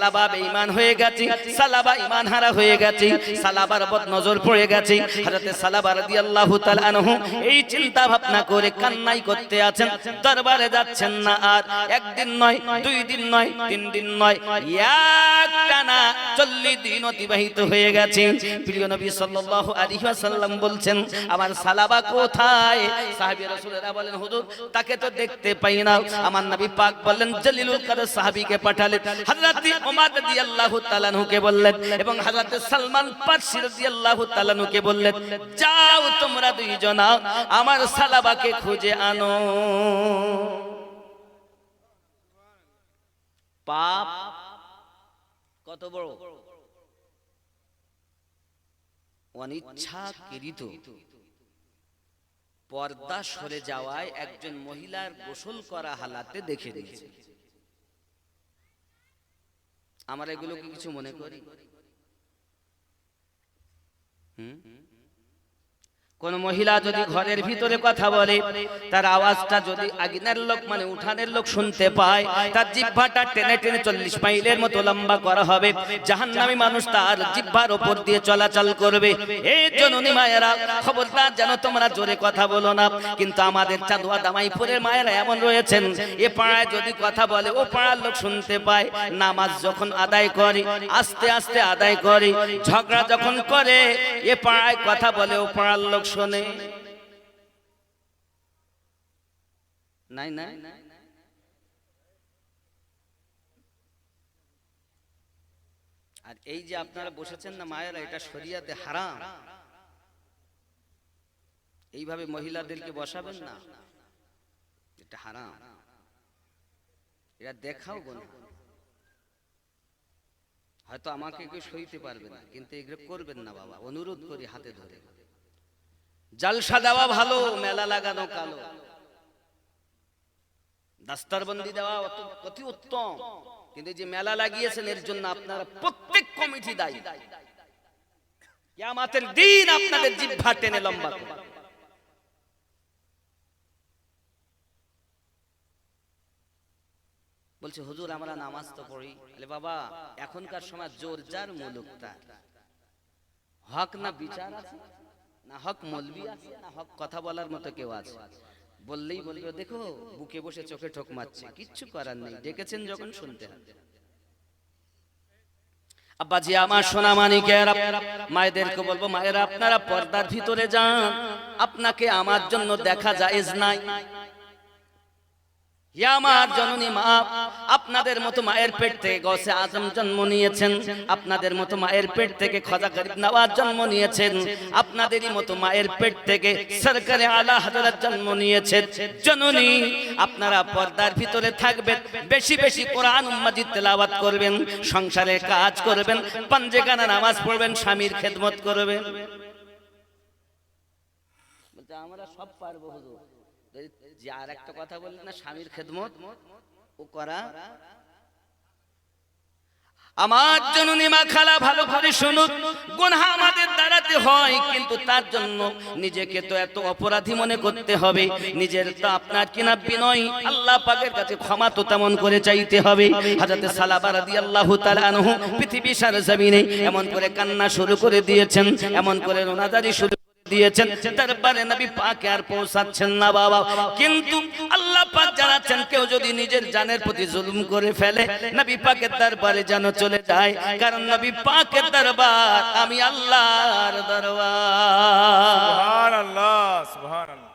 সালাবা বেঈমান হয়ে গেছে, সালাবা ঈমান হারা হয়ে গেছে, সালাবার বদ নজর পড়ে গেছে। হযরতে সালাবা রাদিয়াল্লাহু তাআলা আনহু এই চিন্তা ভাবনা করে কান্নাই করতে আছেন, দরবারে যাচ্ছেন না। আর একদিন নয়, দুই দিন নয়, তিন দিন নয়, একটানা 40 দিন অতিবাহিত হয়ে গেছে। প্রিয় নবী সাল্লাল্লাহু আলাইহি ওয়াসাল্লাম বলছেন, আমার সালাবা কোথায়? সাহাবী রাসূলরা বলেন, হুজুর তাকে তো দেখতে পাই না। আমার নবী পাক বললেন, জলিলুল কদর সাহাবীকে পাঠালেন। হযরত ওমর রাদিয়াল্লাহু তাআলা আনহুকে বললেন এবং হযরত সালমান ফারসি রাদিয়াল্লাহু তাআলা আনহুকে বললেন, যাও তোমরা দুইজনা আমার সালাবাকে খুঁজে আনো। পাপ কত বড়! অনিচ্ছাকৃত পর্দা সরে যাওয়ায় একজন মহিলার গোসল করা হালাতে দেখে দিয়েছে। আমরা এগুলোকে কিছু মনে করি? কোন মহিলা যদি ঘরের ভিতরে কথা বলে, তার আওয়াজটা যদি আগুনের লোক মানে উঠানের লোক শুনতে পায়, তার জিহ্বাটা টেনে টেনে 40 মাইলের মতো লম্বা করা হবে। জাহান্নামী মানুষ তার জিহ্বার উপর দিয়ে চলাচল করবে। এই জননী মায়েরা খবরদার যেন তোমরা জোরে কথা বলো না। কিন্তু আমাদের চাঁদোয়া দামাইপুরের মায়েরা এমন রয়েছেন, এ পাড়ায় যদি কথা বলে ও পাড়ার লোক শুনতে পায়। নামাজ যখন আদায় করে আস্তে আস্তে আদায় করে, ঝগড়া যখন করে এ পাড়ায় কথা বলে ও পাড়ার লোক শোনে। নাই নাই আর এই যে আপনারা বসেছেন না মায়েরা, এটা শরিয়াতে হারাম। এইভাবে মহিলাদেরকে বসাবেন না, এটা হারাম। এটা দেখাও গুনাহ। হয়তো আমাকে কেউ সইতে পারবে না, কিন্তু এগুলো করবেন না বাবা, অনুরোধ করি হাতে ধরে। জলসা দেওয়া ভালো, মেলা লাগানো কালো। দাস্তারবন্দি দেওয়া অতি উত্তম, কিন্তু যে মেলা লাগিয়েছেন এর জন্য আপনারা প্রত্যেক কমিটি দায়ী। কিয়ামতের দিন আপনাদের জিহ্বা টেনে লম্বা করে। বলছে হুজুর আমরা নামাজ তো পড়ি। আরে বাবা, এখনকার সময় জোর যার মুলুক তার। হক না বিচার আছে, না হক মৌলবি আছে, না হক কথা বলার মতো কেউ আছে। বললেই বলবে দেখো বুকে বসে চোখে ঠোক মারছে, কিচ্ছু করার নেই। ডেকেছেন যখন শুনতে হবে। আব্বাজি আমার সোনা মানিকেরা, মায়েদেরকে বলবো, মায়েরা আপনারা পর্দার ভিতরে যান। আপনাকে আমার জন্য দেখা জায়েজ নাই। আমার জননী মা, আপনাদের মতো মায়ের পেট থেকে গৌসে আজম জন্ম নিয়েছেন, আপনাদের মতো মায়ের পেট থেকে খাজা গরিব নওয়াজ জন্ম নিয়েছেন, আপনাদেরই মতো মায়ের পেট থেকে সরকারে আলা হযরত জন্ম নিয়েছেন। জননী আপনারা পর্দার ভিতরে থাকবেন, বেশি বেশি কোরআন মাজিদ তেলাওয়াত করবেন, সংসারের কাজ করবেন, পাঞ্জেগানা নামাজ পড়বেন, স্বামীর খেদমত করবেন। বলতে আমরা সব পারবো হুজুর। যে আর একটা কথা বললেন না, স্বামীর খেদমত ও করা। আমার জননী মা খালা ভালো করে শুনুন, গুনাহ আমাদের দ্বারাতে হয়, কিন্তু তার জন্য নিজেকে তো এত অপরাধী মনে করতে হবে। নিজের তো আপনার কিনা বিনয় আল্লাহ পাকের কাছে ক্ষমা তো তেমন করে চাইতে হবে। হযরত সালাবা রাদিয়াল্লাহু তাআলা আনহু পৃথিবী সারা জমিনে এমন করে কান্না শুরু করে দিয়েছেন, এমন করে রোনাদারি শুরু দিয়েছেন, দরবারে নবী পাকে আর পৌঁছাচ্ছেন না বাবা। কিন্তু আল্লাহ পাক জানাচ্ছেন, কেউ যদি নিজের জানের প্রতি জুলুম করে ফেলে নবী পাকের দরবারে যেন চলে যায়, কারণ নবী পাকের দরবার আমি আল্লাহর দরবার। সুবহানাল্লাহ সুবহানাল্লাহ।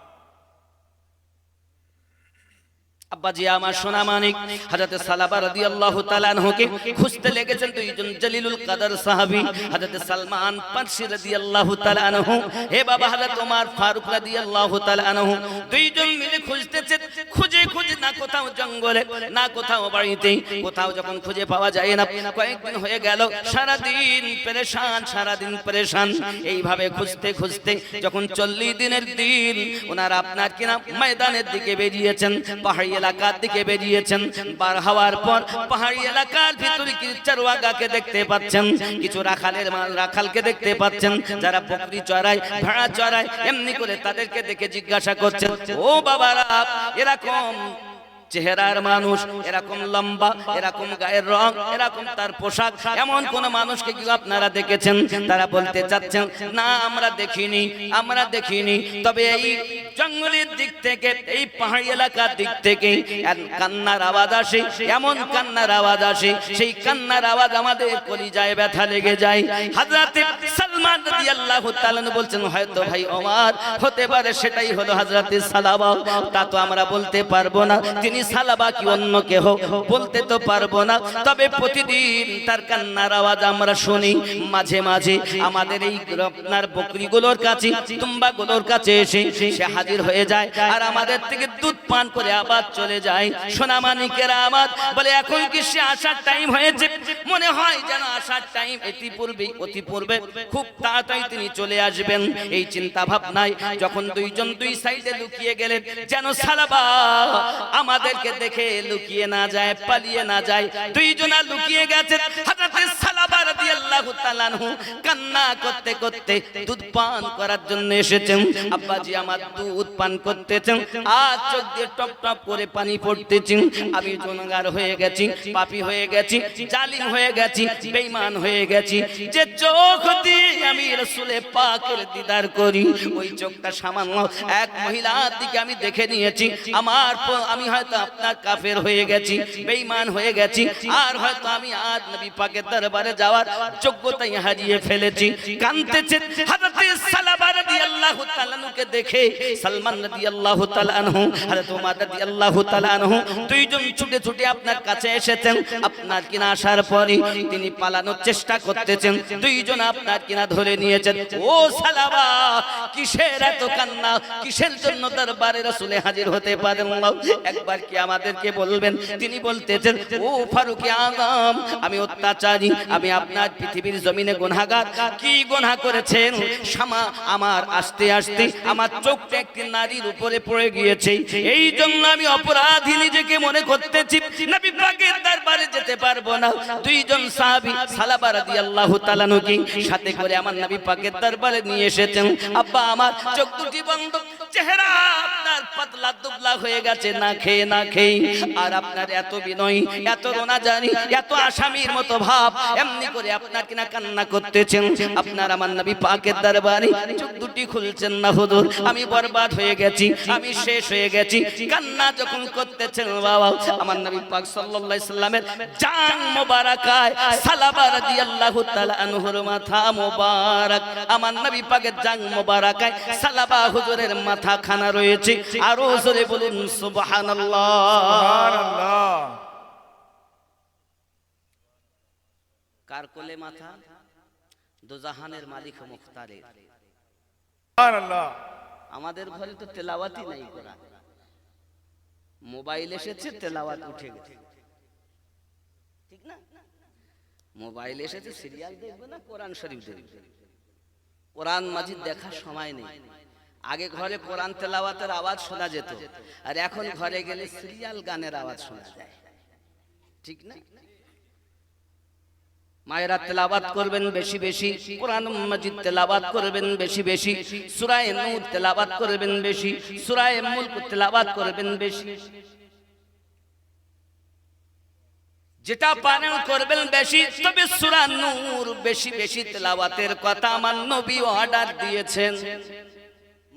আব্বাজি আমার সোনা মানিক, হযরত সালাবা রাদিয়াল্লাহু তাআলা আনহুকে খুঁজতে লেগেছেন দুইজন জলিলুল কদর সাহাবী, হযরত সালমান ফারসি রাদিয়াল্লাহু তাআলা আনহু, হে বাবা হযরত ওমর ফারুক রাদিয়াল্লাহু তাআলা আনহু, দুইজন মিলে খুঁজতেছেন। খুঁজে খুঁজে না কোথাও জঙ্গলে, না কোথাও বাড়িতে, কোথাও যখন খুঁজে পাওয়া যায় না, কয়েকদিন হয়ে গেল, সারা দিন পেরেশান, সারা দিন পেরেশান। এইভাবে খুঁজতে খুঁজতে যখন 40 দিনের দিন ওনারা আপনার কিনা ময়দানের দিকে বেরিয়েছেন, পাহাড়ি এলাকার দিকে বেরিয়েছেন। বার হওয়ার পর পাহাড়ি এলাকার ভিতরে কিছু চরওয়াগাকে দেখতে পাচ্ছেন, কিছু রাখালকে দেখতে পাচ্ছেন, যারা বকরি চড়ায়, ভেড়া চড়ায়। এমনি করে তাদেরকে দেখে জিজ্ঞাসা করছেন, ও বাবারা এরকম চেহারার মানুষ, এরকম লম্বা, এরকম গায়ের রং, এরকম তার পোশাক, এমন কোন মানুষকে কি আপনারা দেখেছেন? তারা বলতে চাচ্ছেন না আমরা দেখিনি। তবে এই জঙ্গলের দিক থেকে, এই পাহাড়ি এলাকার দিক থেকে কান্নার আওয়াজ আসে, এমন কান্নার আওয়াজ আসে, সেই কান্নার আওয়াজ আমাদের কলিজায় ব্যথা লেগে যায়। হযরত সালমান রাদিয়াল্লাহু তাআলা বলছেন হয়তো ভাই ওমর হতে পারে সেটাই হলো হযরত সালাবা, তা তো আমরা বলতে পারবো না তিনি সালাবা কি অন্য কেহ, বলতে তো পারবো না। তবে প্রতিদিন তার কান্নার আওয়াজ আমরা শুনি। মাঝে মাঝে আমাদের এই আপনার বকরিগুলোর কাছে, তুম্বাগুলোর কাছে এসে সে হাজির হয়ে যায় আর আমাদের থেকে দুধ পান করে আবার চলে যায়। সোনামানিকেরা আমার বলে এখন কি সে আসার টাইম হয়েছে? মনে হয় যেন আসার টাইম অতি পূর্বে খুব তাড়াতাড়ি তিনি চলে আসবেন। এই চিন্তা ভাবনায় যখন দুইজন দুই সাইডে লুকিয়ে গেলেন যেন সালাবা আমাদেরকে দেখে লুকিয়ে না যায়, পালিয়ে না যায়, দুইজনা লুকিয়ে গেছে। হযরত সালাবা রাদিয়াল্লাহু তাআলা আনহু কান্না করতে করতে দুধ পান করার জন্য এসেছেন। আব্বাজি আমার দুধ পান করতেছেন আর চোখ দিয়ে টপ টপ করে পানি পড়তেছেন। আমি গুনাহগার হয়ে গেছি, পাপী হয়ে গেছি, জালিম হয়ে গেছি, বেঈমান হয়ে গেছি। যে চোখ দিয়ে আমি রাসূলে পাকের দিদার করি, ওই চোখটা সামান্য এক মহিলার দিকে আমি দেখে নিয়েছি। আমি হয়তো আপনার কাফের হয়ে গেছি, বেঈমান হয়ে গেছি, আর হয়তো আমি আজ নবী পাকের দরবারে যাওয়ার যোগ্যতাই হারিয়ে ফেলেছি। কাঁদতেছেন হযরত সালাবা রাদিয়াল্লাহু তাআলা আনহুকে দেখে। সালমান রাদিয়াল্লাহু তাআলা আনহু, হযরত ওমর রাদিয়াল্লাহু তাআলা আনহু দুইজন ছুটে ছুটে আপনার কাছে এসেছেন। আপনার কিনা আসার পরে তিনি পালানোর চেষ্টা করতেছেন, দুইজন আপনার কিনা ধরে নিয়েছেন। ও সালাবা কিসের এত কান্না, কিসের জন্য দরবারে রাসূলে হাজির হতে পারেন না? একবার কি আমাদেরকে বলবেন? তিনি বলতেছেন ও ফারুক আযম আমি অত্যাচারী, আমি আপনার পৃথিবীর জমিনে গুনাহগার। কি গুনাহ করেছেন? আমার আস্তে আস্তে আমার চোখটা একটি নারীর উপরে পড়ে গিয়েছে, এই জন্য আমি অপরাধী নিজেকে মনে করতেছি, নবী পাকের দরবারে যেতে পারবো না। দুইজন সাহাবী সালাবা রাদিয়াল্লাহু তাআলা আনহুকে সাথে করে আমার নবী পাকের দরবারে নিয়ে এসেছেন। আব্বা আমার চোখ দুটি বন্ধ, চেহারা আপনার পাতলা দুবলা হয়ে গেছে না খেয়ে, আর আপনার এত বিনয়, এত রোনাজানি, এত আসামির মতো ভাব, এমনি করে আপনার কিনা কান্না করতেছেন। আপনার আমার নবী পাকের দরবারে চোখ দুটি খুলছেন না। হুজুর আমি বরবাদ হয়ে গেছি, আমি শেষ হয়ে গেছি। কান্না যখন করতেছেন বাবা, আমার নবী পাক সাল্লাল্লাহু আলাইহি সাল্লামের জান মোবারকায় সালাবা রাদিয়াল্লাহু তাআলা আনহুর মাথা মোবারক, আমার নবী পাকের জান মোবারকায় সালাবা হুজুরের মাথা খানা রয়েছে। আর জোরে বলুন সুবহানাল্লাহ। সুবহানাল্লাহ। কার কোলে মাথা? দোজাহানের মালিক ও মুখতারের। সুবহানাল্লাহ। আমাদের ঘরে তো তেলাওয়াতই নাই কোরআন, মোবাইল এসেছে তেলাওয়াত উঠে গেছে, ঠিক না? মোবাইল এসেছে সিরিয়াল দেখবে না কোরআন শরীফ দেখবে, কোরআন মাজিদ দেখার সময় নেই। আগে ঘরে কোরআন তেলাওয়াতের আওয়াজ শোনা যেত, আর এখন ঘরে গেলে সিরিয়াল গানের আওয়াজ শোনা যায়, ঠিক না? মায়েরা তেলাওয়াত করবেন বেশি বেশি, কোরআন মাজিদ তেলাওয়াত করবেন বেশি বেশি, সূরা নূর তেলাওয়াত করবেন বেশি, সূরা মুলক তেলাওয়াত করবেন বেশি, যেটা পারেন করবেন বেশি। তবে সূরা নূর বেশি বেশি তেলাওয়াতের কথা আমার নবী অর্ডার দিয়েছেন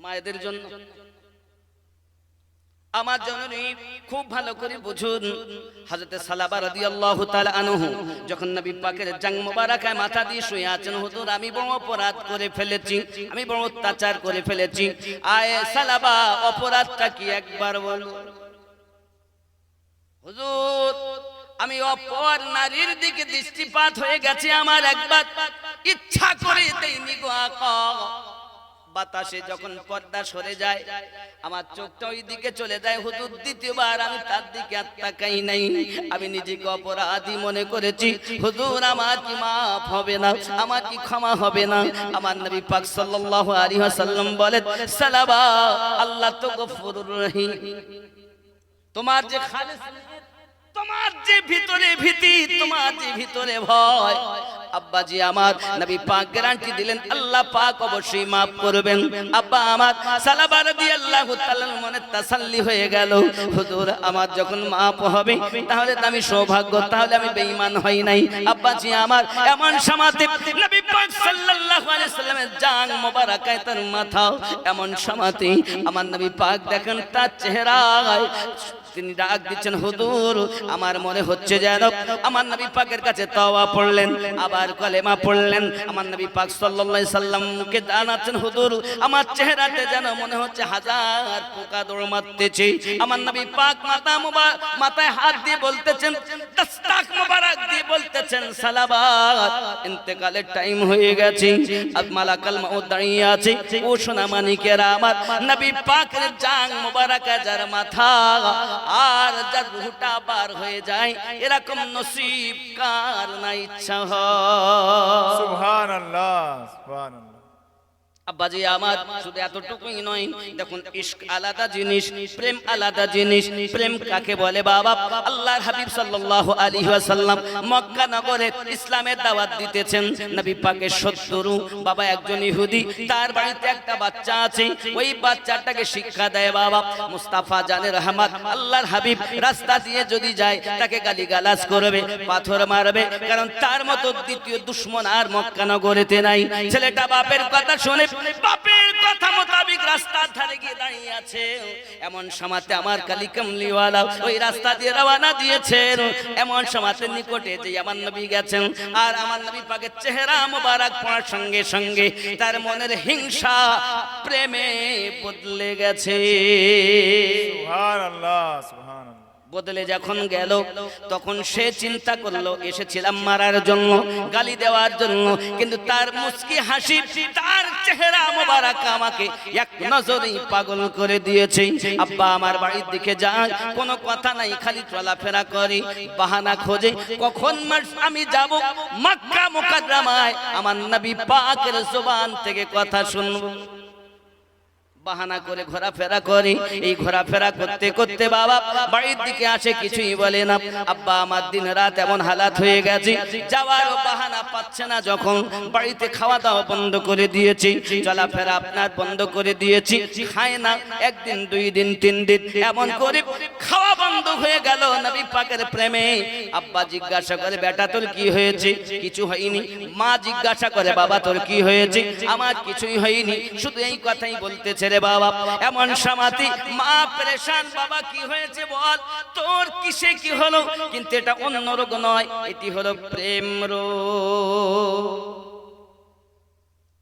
মায়েদের জন্য। আমার জননী খুব ভালো করে বুঝুন, হযরত সালাবা রাদিয়াল্লাহু তাআলা আনহু যখন নবী পাকের জাং মোবারকায় মাথা দিয়ে শুয়ে আছেন, হুজুর আমি বড় অপরাধ করে ফেলেছি, আমি বড় অত্যাচার করে ফেলেছি। আয় সালাবা অপরাধটা কি একবার বলো। হুজুর আমি অপর নারীর দিকে দৃষ্টিপাত হয়ে গেছে, আমার একবার ইচ্ছা করে দেইনি গো আকা। বাতাসে যখন পর্দা সরে যায় আমার চোখটা ওই দিকে চলে যায়। হুজুর দ্বিতীয়বার আমি তার দিকে আর তাকাই নাই, আমি নিজেকে অপরাধী মনে করেছি। হুজুর আমার কি মাফ হবে না, আমার কি ক্ষমা হবে না? আমার নবী পাক সাল্লাল্লাহু আলাইহি ওয়াসাল্লাম বলেন সালাবা আল্লাহ তো গফুরুর রহিম, তোমার যে খালিস, তোমার যে ভিতরে ভীতি, তোমার যে ভিতরে ভয়, আব্বাজি আমার নবী পাক গ্যারান্টি দিলেন আল্লাহ পাক অবশ্যই maaf করবেন। আব্বা আমার সালাবা রাদিয়াল্লাহু তাআলার মনে তাসাল্লি হয়ে গেল, হুজুর আমার যখন maaf হবে তাহলে তো আমি সৌভাগ্য, তাহলে আমি বেঈমান হই নাই। আব্বাজি আমার এমন সমাতে নবী পাক সাল্লাল্লাহু আলাইহি সাল্লামের জান মোবারকায় তার মাথা, এমন সমাতে আমার নবী পাক দেখেন তার চেহারায় তিনি ডাক দিচ্ছেন, হুজুর আমার মনে হচ্ছে যেন আমার নবী পাকের কাছে তওবা পড়লেন, আবার কলেমা পড়লেন। আমার নবী পাক সাল্লাল্লাহু আলাইহি সাল্লামকে জানাচ্ছেন, হুজুর আমার চেহারাতে যেন মনে হচ্ছে হাজার পোকা দৌড় মারতেছে। আমার নবী পাক মাথায় হাত দিয়ে বলতেছেন, দস্তাক মোবারক দিয়ে বলতেছেন, সালাবাত ইন্তেকালের টাইম হয়ে গেছে, আজ মালাকাল মাউত দাঁড়িয়ে আছে। ও সোনা মানিকেরা আমার নবী পাকের জান মোবারক যার মাথা আর যার রূহটা বার হয়ে যায়, এরকম নসিব কার না ইচ্ছা হয়। সুবহানাল্লাহ, সুবহানাল্লাহ। আব্বাজি আমার শুধু এতটুকুই নয়, দেখুন ইশক আলাদা জিনিস, প্রেম আলাদা জিনিস। প্রেম কাকে বলে বাবা? আল্লাহর হাবিব সাল্লাল্লাহু আলাইহি ওয়াসাল্লাম মক্কা নগরে ইসলামের দাওয়াত দিতেছেন। নবী পাকের শত্রু বাবা একজন ইহুদি, তার বাড়িতে একটা বাচ্চা আছে, ওই বাচ্চাটাকে শিক্ষা দেয় বাবা মুস্তাফা জানে রহমত, আল্লাহর হাবিব রাস্তা দিয়ে যদি যায় তাকে গালিগালাজ করবে, পাথর মারবে, কারণ তার মতো দ্বিতীয় দুশমন আর মক্কা নগরেতে নাই। ছেলেটা বাপের কথা শুনে বাপের কথা মোতাবেক রাস্তার ধারে গিয়ে দাঁড়িয়ে আছে। এমন সময়তে আমার কালি কামলিওয়ালা ওই রাস্তা দিয়ে রওনা দিয়েছেন। এমন সময়তে নিকটে যে আমার নবী গেছেন, আর আমার নবী পাকের চেহারা মোবারক পড়ার সঙ্গে সঙ্গে তার মনের হিংসা প্রেমে বদলে গেছে। সুবহানাল্লাহ, সুবহানাল্লাহ। বদলে যখন গেল তখন সে চিন্তা করলো এসেছিলাম মারার জন্য, গালি দেওয়ার জন্য, কিন্তু তার মুস্কি হাসি, তার চেহারা মোবারক আমাকে এক নজরেই পাগল করে দিয়েছে। আব্বা আমার বাড়ির দিকে যায়, কোনো কথা নাই, খালি চলাফেরা করে, বাহানা খোঁজে কখন আমি যাব মক্কা মুকাররমায় আমার নবী পাকের জবান থেকে কথা শুনবো। বাহানা করে ঘোরাফেরা করি, এই ঘোরাফেরা করতে করতে বাবা বাড়ির দিকে আসে, কিছুই বলে না। আব্বা আমার দিন রাত এমন হালাত হয়ে গেছে, যাওয়ারও বাহানা পাচ্ছে না। যখন বাড়িতে খাওয়া দাওয়া বন্ধ করে দিয়েছি, চলাফেরা আপনার বন্ধ করে দিয়েছি, খায় না, একদিন দুই দিন তিন দিন এমন করে খাওয়া বন্ধ হয়ে গেল নবী পাকের প্রেমে। আব্বা জিজ্ঞাসা করে, বেটা তোর কি হয়েছে? কিছু হয়নি। মা জিজ্ঞাসা করে, বাবা তোর কি হয়েছে? আমার কিছুই হয়নি, শুধু এই কথাই বলতেছে রে বাবা। এমন সমাতি মা পরেশান, বাবা কি হয়েছে বল, তোর কিসে কি হলো? কিন্তু এটা অন্য রোগ নয়, এটি হলো প্রেম রোগ।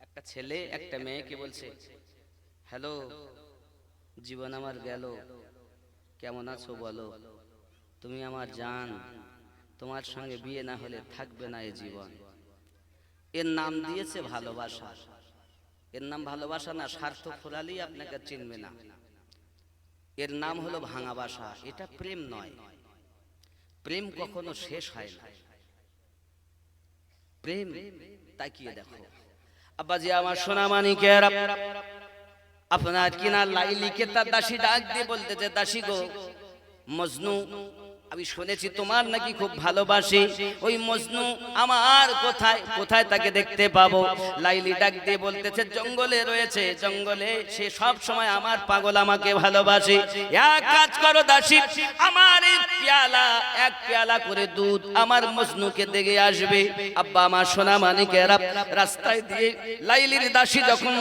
একটা ছেলে একটা মেয়েকে বলছে, হ্যালো জীবন আমার গেল, কেমন আছো বলো, তুমি আমার জান, তোমার সঙ্গে বিয়ে না হলে থাকবে না এই জীবন। এর নাম দিয়েছে ভালোবাসা। এর নাম ভালোবাসা না, স্বার্থ ফুরালি আপনাকে চিনবে না। এর নাম হলো ভাঙা বাসা। এটা প্রেম নয়। প্রেম কখনো শেষ হয় না। প্রেম তাকিয়ে দেখো। আব্বাজি আমার সোনা মানিকেরা, আপনার কিনা লাইলিকে তার দাসী ডাক দিয়ে বলতেছে, দাসী গো, মজনু আমি শুনেছি তোমার নাকি খুব ভালোবাসি, ওই মজনু আমার কোথায় কোথায় তাকে দেখতে পাবো? লাইলি ডাক দিয়ে বলতেছে, জঙ্গলে রয়েছে, জঙ্গলে, সে সব সময় আমার পাগল, আমাকে ভালোবাসে। এক কাজ করো দাসী, আমার এই পেয়ালা, এক পেয়ালা করে দুধ আমার মজনুকে দেখে আসবে। আব্বা আমার সোনা মানিকেরা, রাস্তায় দিয়ে লাইলির দাসী যখন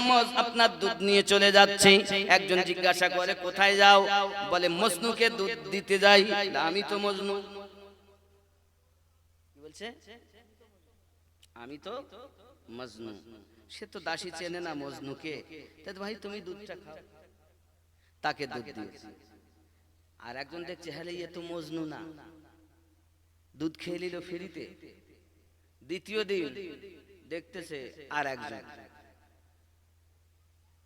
আপনার দুধ নিয়ে চলে যাচ্ছে, একজন জিজ্ঞাসা করে, কোথায় যাও? বলে মজনুকে দুধ দিতে যাই। আমি তো মজনু। কি বলছে? আমি তো মজনু। সে তো দাসী চেনে না মজনুকে। তাই ভাই তুমি দুধটা খাও। তাকে দুধ দিয়েছে। আর একজন দেখছে, হ্যাঁ এ তো মজনু না, দুধ খেয়ে নিল ফ্রিতে। দ্বিতীয় দিন দেখতেছে আর একজন,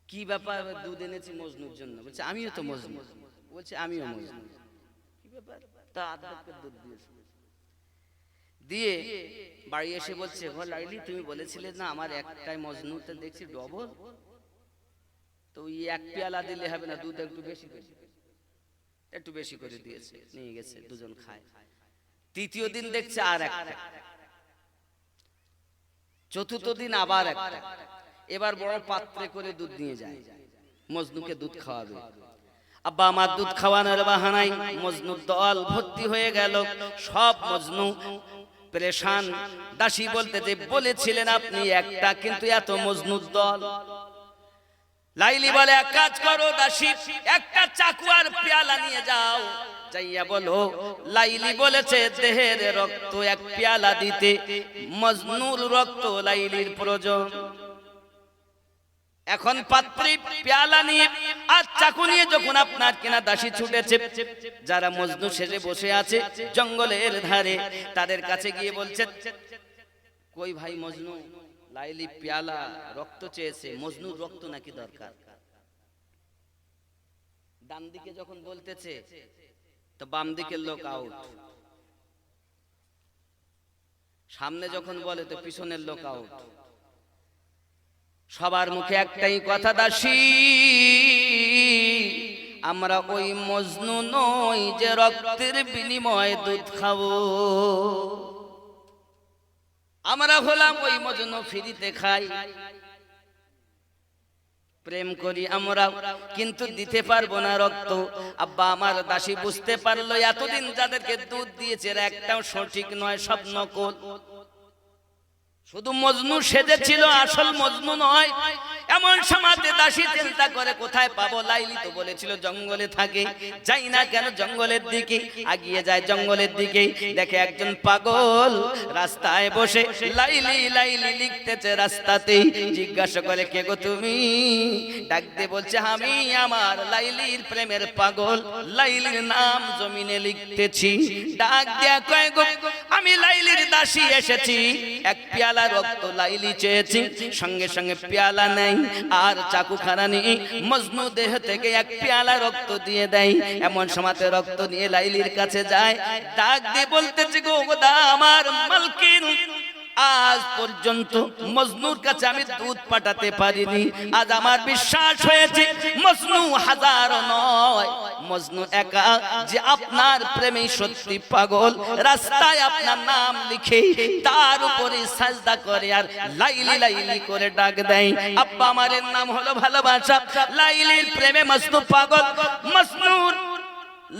কি ব্যাপার, দুধ এনেছি মজনুর জন্য। বলছে আমিও তো মজনু। বলছে আমিও মজনু। কি ব্যাপার? তা আদকে দুধ দিয়েছে। দিয়ে বাড়ি এসে বলছে, ও লাইলি তুমি বলেছিলে না আমার একটাই মজনুতে দেখছি ডবল, তো ওই এক পেয়ালা দিলে হবে না, দুধ একটু বেশি করে, একটু বেশি করে দিয়েছে, নিয়ে গেছে, দুজন খায়। তৃতীয় দিন দেখছে আর একটা, চতুর্থ দিন আবার একটা, এবার বড় পাত্রে করে দুধ নিয়ে যায়, মজনুকে দুধ খাওয়াবে। আব্বা আমার দুধ খাওয়ানোর বাহানায় মজনুর দল ভর্তি হয়ে গেল, সব মজনু পরেশান। দাসী বলতে যে বলেছিলেন আপনি একটা, কিন্তু এত মজনুর দল। লাইলি বলে এক কাজ করো দাসী, একটা চাকু আর পেয়ালা নিয়ে যাও, যাইয়া বলো লাইলি বলেছে দেহের রক্ত এক পেয়ালা দিতে, মজনুর রক্ত লাইলির প্রয়োজন। এখন পাত্রী পেয়ালা নিয়ে আর চাকু নিয়ে যখন আপনার কিনা দাসী ছুটেছে, যারা মজনু সেজে বসে আছে জঙ্গলের ধারে, তাদের কাছে গিয়ে বলছে কই ভাই মজনু, লাইলি পেয়ালা রক্ত চেয়েছে, মজনুর রক্ত নাকি দরকার। ডান দিকে যখন বলতেছে তো বাম দিকের লোক আউট, সামনে যখন বলে তো পিছনের লোক আউট। সবার মুখে একটাই কথা, দাসী আমরা ওই মজনু নই যে রক্তের বিনিময়ে দুধ খাবো, আমরা হলাম ওই মজনু ফ্রিতে খাই, প্রেম করি আমরা, কিন্তু দিতে পারবো না রক্ত। আব্বা আমার দাসী বুঝতে পারলো এতদিন যাদেরকে দুধ দিয়েছে একটাও সঠিক নয়, সব নকল। শুধু মজনু সেজেছিল, আসল মজনু নয়। এমন সময় দাসী চিন্তা করে কোথায় পাবো, লাইলি তো বলেছিল জঙ্গলে থাকে, যাই না কেন জঙ্গলের দিকে। আগিয়ে যায় জঙ্গলের দিকে, দেখে একজন পাগল রাস্তায় বসে লাইলি লাইলি লিখতেছে রাস্তাতেই। জিজ্ঞাসা করে কে গো তুমি, ডাক দিয়ে বলছে আমি আমার লাইলির প্রেমের পাগল, লাইলির নাম জমিনে লিখতেছি। ডাক দিয়া কয় গো আমি লাইলির দাসী এসেছি, এক পেয়ালা রক্ত লাইলি চেয়েছি। সঙ্গে সঙ্গে পেয়ালা নেই আর চাকুখানা নিয়ে মজনু দেহ থেকে এক পেয়ালা রক্ত দিয়ে দেয়। এমন সময় রক্ত নিয়ে লাইলির কাছে যায়, ডাক দিয়ে বলতেছে গো খোদা আমার মালকিন, আজ পর্যন্ত মজনুর কাছে আমি দুধ পাঠাতে পারিনি, আজ আমার বিশ্বাস হয়েছে মজনু হাজার নয়, মজনু একা, যে আপনার প্রেমে সত্যি পাগল। রাস্তায় আপনার নাম লিখে তার উপরে সাজদা করে আর লাইলি লাইলি করে ডাক দেয়। আব্বা আমারের নাম হলো ভালোবাসা, লাইলির প্রেমে মজনু পাগল। মজনুর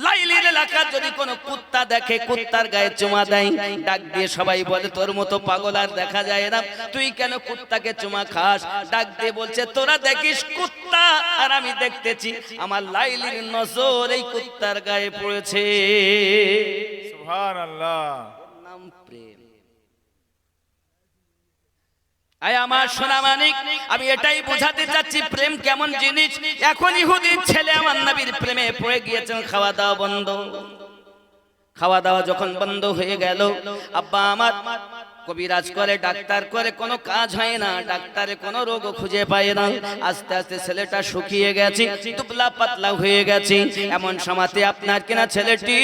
লাইলির এলাকা যদি কোনো কুত্তা দেখে কুত্তার গায়ে চুমা দেয়, ডাক দিয়ে সবাই বলে তোর মতো পাগল আর দেখা যায় না, তুই কেন কুত্তাকে চুমা খাস। ডাক দিয়ে বলছে তোরা দেখিস কুত্তা আর আমি দেখতেছি আমার লাইলির নজর এই কুত্তার গায়ে পড়েছে। সুবহানাল্লাহ। নাম প্রেম। আয় আমার সোনা মানিক, আমি এটাই বোঝাতে চাচ্ছি প্রেম কেমন জিনিস। এখন ইহুদির ছেলে আমার নবীর প্রেমে পড়ে গিয়েছেন, খাওয়া দাওয়া বন্ধ। খাওয়া দাওয়া যখন বন্ধ হয়ে গেল, আব্বা আমার কবিরাজ করে ডাক্তার করে কোনো কাজ হয় না, ডাক্তারে কোনো রোগও খুঁজে পায় না। আস্তে আস্তে ছেলেটা শুকিয়ে গেছে, দুবলা পাতলা হয়ে গেছে। এমন সময়তে আপনার কিনা ছেলেটি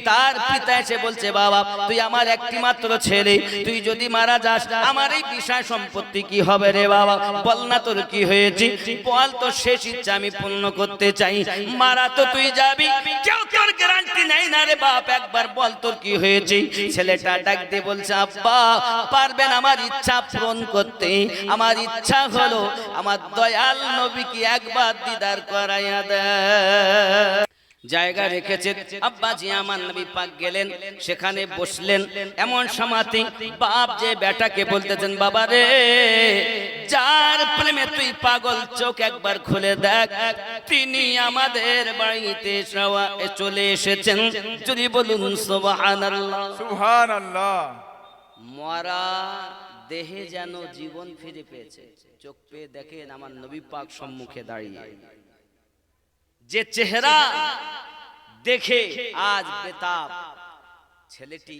তার পিতা এসে বলছে বাবা তুই আমার একটি মাত্র ছেলে, তুই যদি মারা যাস আমার এই বিষয় সম্পত্তি কি হবে রে বাবা, বল না তোর কি হয়েছে, বল তোর শেষ ইচ্ছা আমি পূর্ণ করতে চাই। মারা তো তুই যাবি, কেউ তোর গ্যারান্টি নেই না রে বাপ, একবার বল তোর কি হয়েছে। ছেলেটা ডাক দিয়ে বলছে আব্বা পারবেন আমার ইচ্ছা পূরণ করতে, আমার ইচ্ছা হলো আমার দয়াল নবীকে একবার দিদার করাইয়া দেয়। জায়গা রেখেছে আব্বাজি আমার নবী পাক গেলেন, সেখানে বসলেন। এমন সময়তে বাপ যে বেটাকে বলতেছেন বাবা রে, যার প্রেমে তুই পাগল চোখ একবার খুলে দেখ, তিনি আমাদের বাড়িতে চলে এসেছেন। যদি বলুন সুবহানাল্লাহ। সুবহানাল্লাহ। মরা দেহে যেন জীবন ফিরে পেয়েছে। চোখ পেয়ে দেখেন আমার নবী পাক সম্মুখে দাঁড়িয়ে, যে চেহারা দেখে আজ বেতাব। ছেলেটি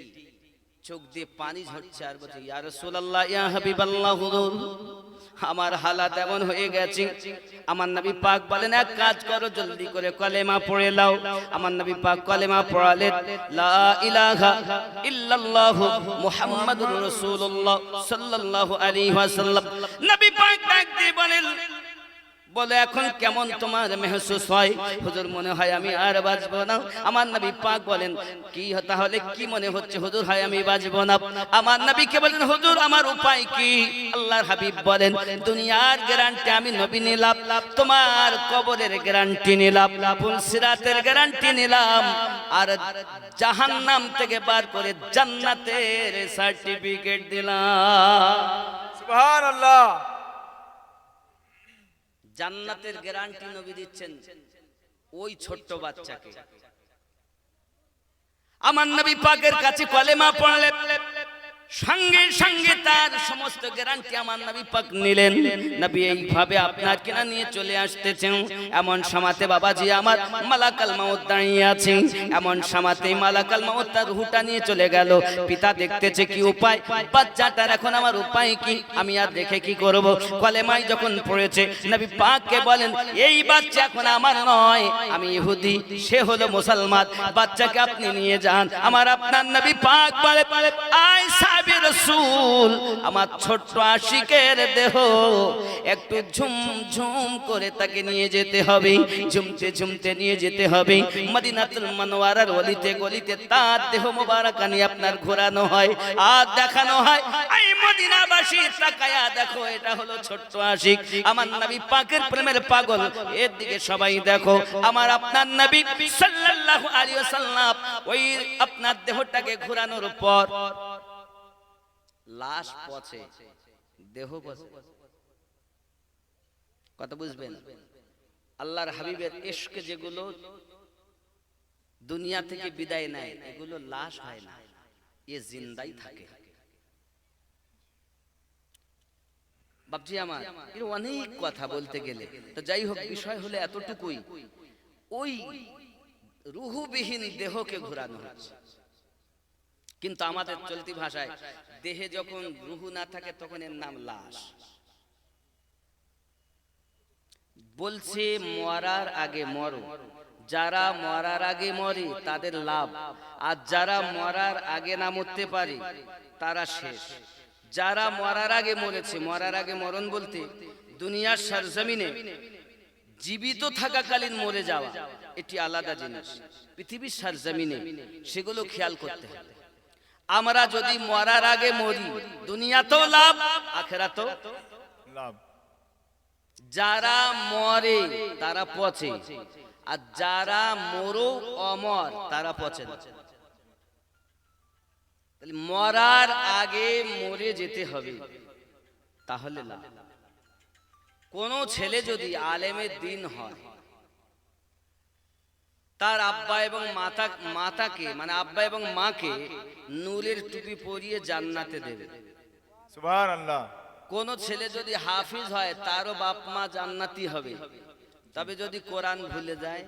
চোখ দিয়ে পানি ঝরছে আর বলছে ইয়া রাসূলুল্লাহ ইয়া হাবিবাল্লাহ, হুজুর আমার হালাত এমন হয়ে গেছে। আমার নবী পাক বলেন এক কাজ করো, জলদি করে কলেমা পড়ে নাও। আমার নবী পাক কলেমা পড়ালেন, লা ইলাহা ইল্লাল্লাহু মুহাম্মাদুর রাসূলুল্লাহ সাল্লাল্লাহু আলাইহি ওয়াসাল্লাম। নবী পাক ডাক দিয়ে বলেন বলে এখন কেমন তোমার মেহসুস হয়? হুজুর মনে হয় আমি আর বাঁচবো না। আমার নবী পাক বলেন কি তাহলে কি মনে হচ্ছে হুজুর? হয় আমি বাঁচবো না। আমার নবীকে বলেন হুজুর আমার উপায় কি? আল্লাহর হাবিব বলেন দুনিয়ার গ্যারান্টি আমি নবী নিলাম, তোমার কবরের গ্যারান্টি নিলাম, পুলসিরাতের গ্যারান্টি নিলাম, আর জাহান্নাম থেকে বার করে জান্নাতের সার্টিফিকেট দিলাম। সুবহানাল্লাহ। জান্নাতের গ্যারান্টি নবী দিচ্ছেন ওই ছোট্ট বাচ্চাকে। আমার নবী পাকের কাছে কলেমা পড়লে সঙ্গে সঙ্গে তার সমস্ত গ্যারান্টি আমার নবী পাক নিলেন। নবী এইভাবে আপনার কিনা নিয়ে চলে আসতেছেন। এমন সময়তে বাবাজি আমার মালাকাল মাউত দাঁড়িয়ে আছে। এমন সময়তে মালাকাল মাউত তার রূহটা নিয়ে চলে গেল। পিতা দেখতেছে কি উপায়, বাচ্চাটার এখন আমার উপায় কি, আমি আর দেখে কি করব? কলেমাই যখন পড়েছে নবী পাককে বলেন এই বাচ্চা এখন আমার নয়, আমি ইহুদি, সে হলো মুসলমান, বাচ্চাকে আপনি নিয়ে যান। আমার আপনার নবী পাক বলে আয় সাহাবী রাসূল, আমার ছোট্ট আশিকের দেহ একটু ঝুমঝুম করে তাকে নিয়ে যেতে হবে, ঝুমতে ঝুমতে নিয়ে যেতে হবে মদিনাতুল মুনাওয়ারার অলিতে গলিতে তার দেহ মোবারক নিয়ে আপনার ঘোরানো হয় আর দেখানো হয় এই মদিনাবাসী তাকায়া দেখো এটা হলো ছোট্ট আশিক, আমার নবী পাকের প্রেমের পাগল, এর দিকে সবাই দেখো। আমার আপনার নবী সাল্লাল্লাহু আলাইহি ওয়াসাল্লাম ওই আপনার দেহটাকে ঘোরানোর পর লাশ পচে, দেহ পচে। কথা বুঝবেন? আল্লাহর হাবিবের ইশকে যেগুলো দুনিয়া থেকে বিদায় নেয় এগুলো লাশ হয় না, এ জিন্দাই থাকে। বাপজি আমার এর অনেক কথা বলতে গেলে, তো যাই হোক বিষয় হলো এতটুকুই, ওই রুহুবিহীন দেহকে ঘোরানো হচ্ছে। কিন্তু আমাদের চলতি ভাষায় দেহে যখন রুহু না থাকে তখন এর নাম লাশ। বলছে মরার আগে মরো, যারা মরার আগে মরে তাদের লাভ, আর যারা মরার আগে না মরতে পারে তারা শেষ। যারা মরার আগে মরেছে, মরার আগে মরণ বলতে দুনিয়ার সরজমিনে জীবিত থাকাকালীন মরে যাওয়া এটি আলাদা জিনিস, পৃথিবীর সরজমিনে সেগুলো খেয়াল করতে হবে। আমরা যদি মরার আগে মরি দুনিয়াতেও লাভ আখিরাতেও লাভ। যারা মরে তারা পচে, আর যারা মরো অমর তারা পচে না। তাহলে মরার আগে মরে যেতে হবে, তাহলে লাভ। কোন ছেলে যদি আলেমের দিন হয় তার আব্বা এবং মাতাকে মানে আব্বা এবং মাকে নূরের টুপি পরিয়ে জান্নাতে দেবে। সুবহানাল্লাহ। কোন ছেলে যদি হাফিজ হয় তারও বাপ মা জান্নাতি হবে। তবে যদি কোরআন ভুলে যায়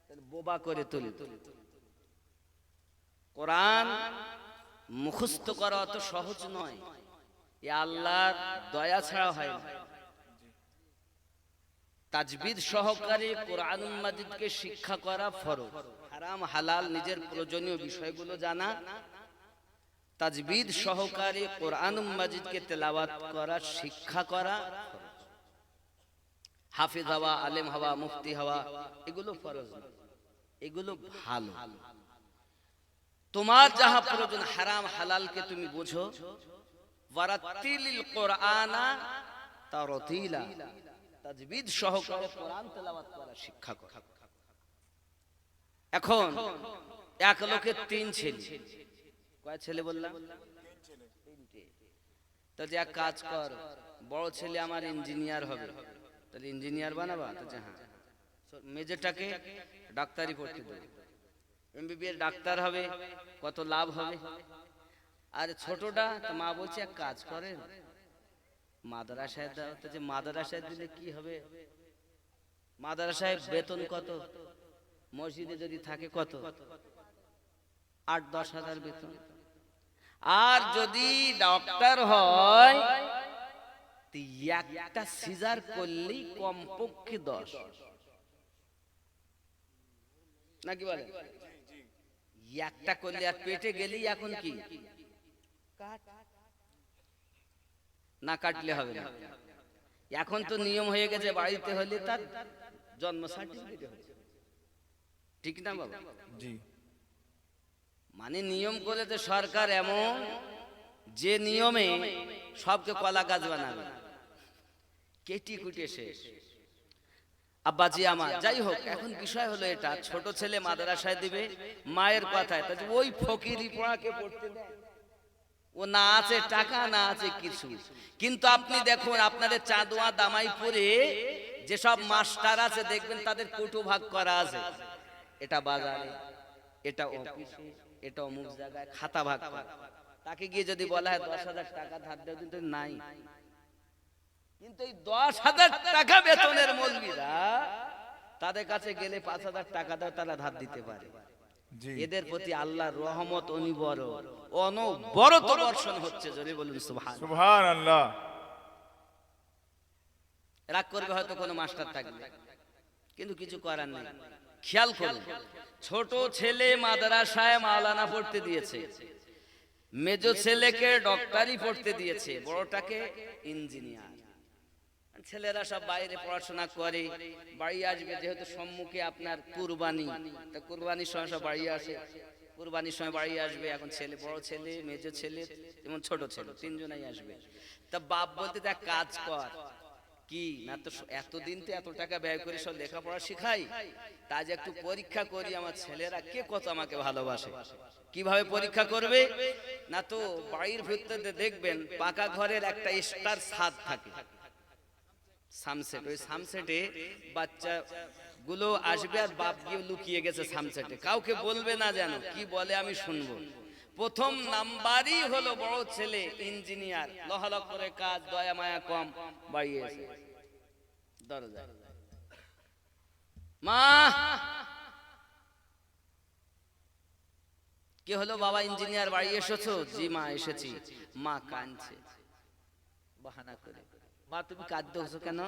তাহলে বোবা করে তুলে। কোরআন মুখস্থ করা অত সহজ নয়, এ আল্লাহর দয়া ছাড়া হয় না। তাজবিদ সহকারে কোরআনুল মাজিদকে শিক্ষা করা ফরজ। হারাম হালাল নিজের প্রয়োজনীয় বিষয়গুলো জানা, তাজবিদ সহকারে কোরআনুল মাজিদকে তেলাওয়াত করা, শিক্ষা করা ফরজ। হাফিজ হওয়া, আলেম হওয়া, মুফতি হওয়া এগুলো ফরজ না, এগুলো ভালো। তোমার যাহা প্রয়োজন হারাম হালালকে তুমি বুঝো। ওয়ারাতিলিল কোরআনা তারতিলা, তাজবিদ সহকারে কোরআন তেলাওয়াত করা শিক্ষা করা। এখন এক লোকের তিন ছেলে, কয় ছেলে বললাম? তিনটে। তো যে এক কাজ কর, বড় ছেলে আমার ইঞ্জিনিয়ার হবে, তাহলে ইঞ্জিনিয়ার বানাবা? তো হ্যাঁ। মেজরটাকে ডাক্তারি পড়তে দেবে, এমবিবিএস ডাক্তার হবে, কত লাভ হবে। আর ছোটটা তো মা বলছে এক কাজ করেন মাদ্রাসায় দাও। তো যে মাদ্রাসায় দিলে কি হবে? মাদ্রাসায় বেতন কত? মসজিদে যদি থাকে কত? 8-10 হাজার বেতন। আর যদি ডক্টর হয় একটা সিজার করলেই কমপক্ষে 10, নাকি বলে? একটা করলে আর পেটে গেলেই এখন কি না কাটলে হবে না। এখন তো নিয়ম হয়ে গেছে বাড়িতে হলে তার জন্ম সার্টিফিকেট হচ্ছে, ঠিক না বাবা? জি মানে নিয়ম করেছে সরকার এমন, যে নিয়মে সবকে কলা গাছ বানাবে, কেটি কুটে শেষ। আব্বাজি আমার, যাই হোক, এখন বিষয় হলো এটা, ছোট ছেলে মাদ্রাসায় দিবে মায়ের কথায়, তাহলে ওই ফকিরি পড়াকে পড়তে দেয়? ও না আছে টাকা, না আছে কিছু। কিন্তু আপনি দেখুন আপনাদের চাঁদোয়া দামাইপুরে যেসব মাস্টার আছে দেখবেন তাদের কোটো ভাগ করা আছে, এটা বাজারে, এটা অফিসে, এটা অমুক জায়গায়, খাতা ভাগ করা। তাকে গিয়ে যদি বলা হয় 10,000 টাকা ধার দেও, কিন্তু নাই। কিন্তু এই 10,000 টাকা বেতনের মৌলবীরা তাদের কাছে গেলে 5,000 টাকা দাও, তারা ধার দিতে পারে। জি এদের প্রতি আল্লাহর রহমত অনবরত বর্ষণ হচ্ছে, জোরে বলুন সুবহান। সুবহানাল্লাহ। রাগ করবে হয়তো কোনো মাস্টার থাকবে, কিন্তু কিছু করার নেই। খেয়াল করুন, ছোট ছেলে মাদ্রাসায় মাওলানা পড়তে দিয়েছে, মেজো ছেলেকে ডক্টরি পড়তে দিয়েছে, বড়টাকে ইঞ্জিনিয়ার। ছেলেরা সব বাইরে পড়াশোনা করে, বাড়ি আসবে যেহেতু সম্মুখে আপনার কুরবানি, তা কুরবানির সময় সব বাড়ি আসে, কুরবানির সময় বাড়ি আসবে। এখন ছেলে, বড় ছেলে, মেজো ছেলে এবং ছোট ছেলে, তিনজনাই আসবে। তা বাপ বলতে দেখ কাজ কর, কি না তো এতদিন তো এত টাকা ব্যয় করে সব লেখাপড়া শিখাই, তা আজ একটু পরীক্ষা করি আমার ছেলেরা কে কত আমাকে ভালোবাসে। কিভাবে পরীক্ষা করবে না, তো বাড়ির ভিতরে দেখবেন পাকা ঘরের একটা স্টার ছাদ থাকে, সামসেট, ওই সামসেটে বাচ্চা গুলো আসবে আর বাপ গিয়ে লুকিয়ে গেছে সামসেটে, কাউকে বলবে না, যেন কি বলে আমি শুনবো। প্রথম নাম্বারই হলো বড় ছেলে ইঞ্জিনিয়ার, লহলক করে কাজ, দয়া মায়া কম, বাড়ি এসে দরজা, মা কি হলো বাবা, ইঞ্জিনিয়ার বাড়ি এসেছো? জি মা এসেছি। মা কাঁদছে বাহানা করে, মা তুমি কাঁদছো কেন?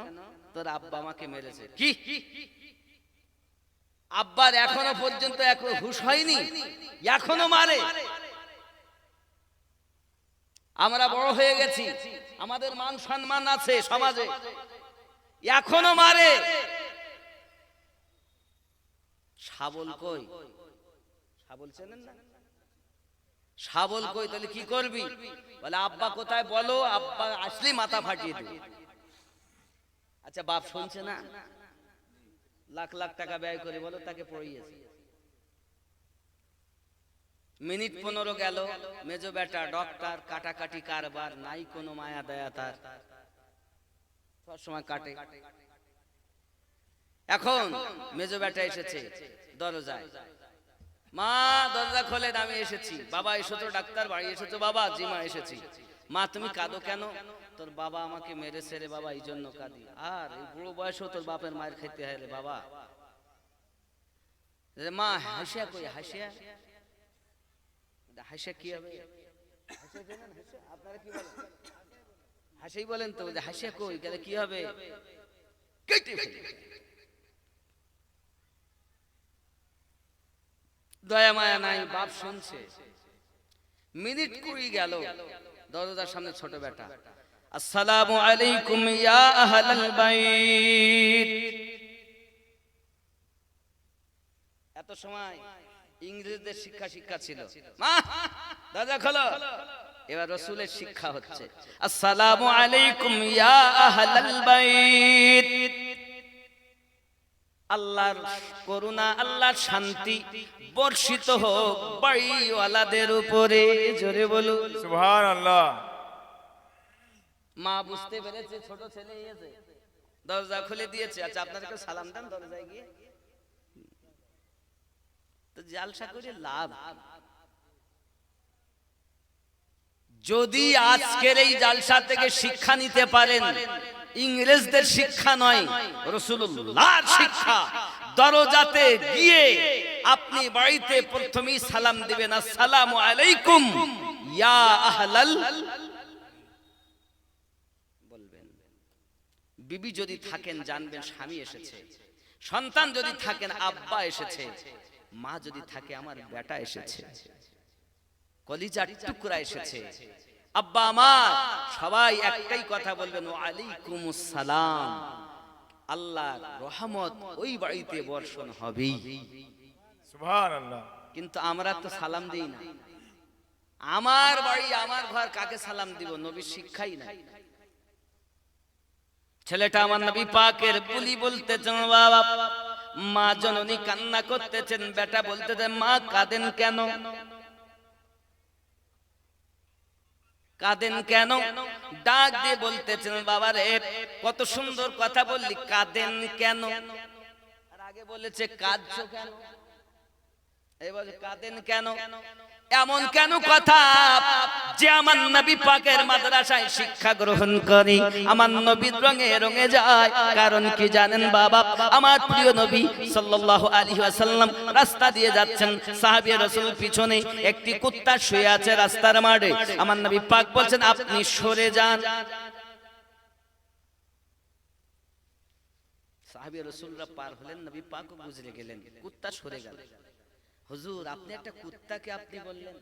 তোর আব্বা আমাকে মেরেছে। কি? আব্বার এখনো পর্যন্ত হুঁশ হয়নি, এখনো মারে? আমরা বড় হয়ে গেছি, আমাদের মান সম্মান আছে সমাজে, এখনো মারে। শাবল কই? শাবল চেনেন না? শাবল কই? তাহলে কি করবি? বলে আব্বা কোথায় বলো, আব্বা আসলে মাথা ফাটিয়ে দেবে। আচ্ছা বাপ শুনছে না? লাখ লাখ টাকা ব্যয় করে বলো তাকে পড়িয়েছে। মিনিট 15 গেল, মেজো বেটা ডক্টর, কাটাকাটি কারবার নাই, কোনো মায়া দয়া তার, সব সময় কাটে। এখন মেজো বেটা এসেছে দরজায়, মা দরজা খোলেন, আমি এসেছি। বাবা এসেছো ডাক্তার, বাড়ি এসেছো? বাবা জি মা এসেছি। মা তুমি কাঁদো কেন? তোর বাবা আমাকে মেরেছে রে বাবা, এই জন্য কাঁদি। আর এই বুড়ো বয়সেও তোর বাপের মায়ের খেতে হয় রে বাবা। মা হাসিয়া কই? হাসিয়া? হাসিয়া কি হবে? আপনারা কি বলেন? হাসিই বলেন তো, হাসিয়া কই গেলে কি হবে? দয়া মায়া নাই, বাপ শুনছে। মিনিট 20 গেল, দরজার সামনে ছোট বেটা, আসসালামু আলাইকুম ইয়া আহলাল বাইত। এত সময় ইংরেজদের শিক্ষা ছিল, মা দরজা খোলো। এবার রাসূলের শিক্ষা হচ্ছে, আসসালামু আলাইকুম ইয়া আহলাল বাইত। আল্লাহর করুণা, আল্লাহর শান্তি বর্ষিত হোক বাড়িওয়ালাদের উপরে, জোরে বলুন সুবহানাল্লাহ। মা বুঝতে পেরেছে ছোট ছেলে এসে, দরজা খুলে দিয়েছে। আচ্ছা আপনাদেরকে সালাম দেন দরজায় গিয়ে, তো জালসা করে লাভ। যদি আজকের এই জালসা থেকে শিক্ষা নিতে পারেন, ইংরেজদের শিক্ষা নয়, রাসূলুল্লাহর শিক্ষা, দরজাতে গিয়ে আপনি বাড়িতে প্রথমেই সালাম দিবেন, আসসালামু আলাইকুম ইয়া আহলাল বলবেন। বিবি যদি থাকেন জানবেন স্বামী এসেছে, সন্তান যদি থাকেন আব্বা এসেছে, মা যদি থাকে আমার বেটা এসেছে, কলিজার টুকরা এসেছে, আব্বা আমার সবাই একটাই কথা বলবেন, ওয়া আলাইকুমুস সালাম। আল্লাহর রহমত ওই বাড়িতে বর্ষণ হবেই। সুবহানাল্লাহ। কিন্তু আমরা তো সালাম দিই না। আমার বাড়ি আমার ঘর, কাকে সালাম দিব? নবীর শিক্ষাই নাই। ছেলেটা আমার নবী পাকের বুলি বলতেছেন, বাবা মা জননী কান্না করতেছেন, বেটা বলতেছেন মা কাঁদেন কেন, কাঁদেন কেন? ডাক দিয়ে বলতেছেন, বাবা রে কত সুন্দর কথা বললি, কাঁদেন কেন? আর আগে বলেছে কাঁদছো কেন, এবার কাঁদেন কেন? এমন কেন কথা যে আমার নবী পাকের মাদ্রাসায় শিক্ষা গ্রহণ করি, আমার নবীর রঙে রঙে যায়। কারণ কি জানেন বাবা? আমার প্রিয় নবী সাল্লাল্লাহু আলাইহি ওয়াসাল্লাম রাস্তা দিয়ে যাচ্ছেন, সাহাবী রাসূল পিছনে, একটি কুত্তা শুয়ে আছে রাস্তার মাঝে। আমার নবী পাক বলছেন আপনি সরে যান। সাহাবী রাসূলরা পার হলেন, নবী পাকও বুঝে গেলেন, কুত্তা সরে গেল। হুজুর আপনি একটা কুত্তাকে আপনি বললেন?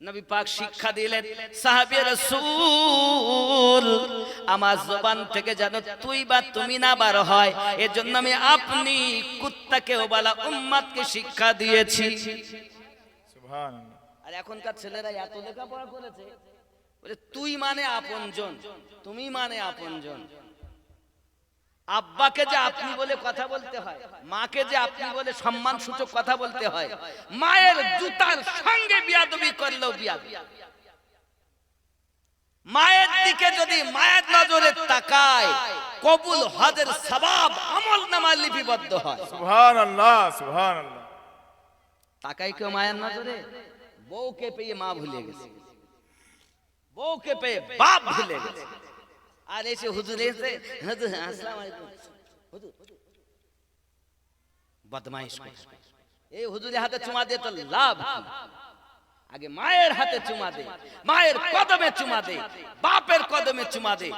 নবী পাক শিক্ষা দিলেন, সাহাবী রাসূল আমার জবান থেকে যেন তুই বা তুমি না বার হয়, এজন্য আমি আপনি কুত্তাকেও বলা উম্মতকে শিক্ষা দিয়েছি। সুবহানাল্লাহ। আর এখনকার ছেলেরা এত লেখাপড়া করেছে, বলে তুই মানে আপনজন, তুমি মানে আপনজন। আব্বাকে যে আপনি বলে কথা বলতে হয়, মাকে যে আপনি বলে সম্মান সূচক কথা বলতে হয়, মায়ের জুতার সঙ্গে বিয়াদবি করলেও বিয়াদবি। মায়ের দিকে যদি মায়ের নজরে তাকায়, কবুল হজের সওয়াব আমলনামায় লিপিবদ্ধ হয়। সুবহানাল্লাহ, সুবহানাল্লাহ। তাকাই কেউ মায়ের নজরে? বউকে পেয়ে মা ভুলে গেছে, বউকে পেয়ে বাপ ভুলে গেছে। আর এসে হুজুর এসে, হুজুর আসসালামু আলাইকুম, হুজুর বদমাইশ করে। এই হুজুরের হাতে চুমা দিয়ে তো লাভ কি? আগে মায়ের হাতে চুমা দে, মায়ের কদমে চুমা দে, বাপের কদমে চুমা দে।